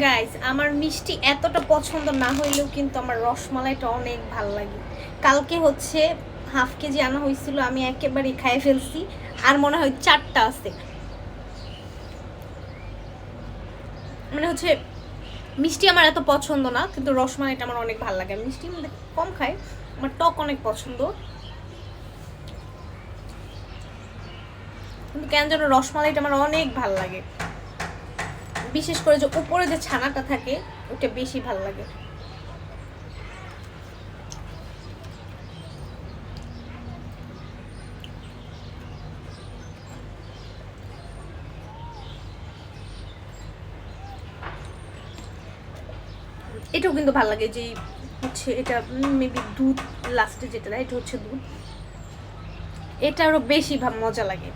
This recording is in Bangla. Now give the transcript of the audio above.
গাইস, আমার মিষ্টি এতটা পছন্দ না হইলেও কিন্তু আমার রসমালাইটা অনেক ভাল লাগে। কালকে হচ্ছে হাফ কেজি আনা হয়েছিল, আমি একেবারে খাই ফেলছি। আর মনে হয় 4টা আছে। মানে হচ্ছে মিষ্টি আমার এত পছন্দ না, কিন্তু রসমালাইটা আমার অনেক ভালো লাগে। মিষ্টি মধ্যে কম খাই, আমার টক অনেক পছন্দ। কিন্তু কেন যেন রসমালাইটা আমার অনেক ভাল লাগে। বিশেষ করে যে উপরে যে ছানাটা থাকে ওটা বেশি ভাল লাগে। এটাও কিন্তু ভালো লাগে যে হচ্ছে এটা মেবি দুধ লাস্টে যেটা দেয়, এটা হচ্ছে দুধ। এটা আরো বেশি মজা লাগে।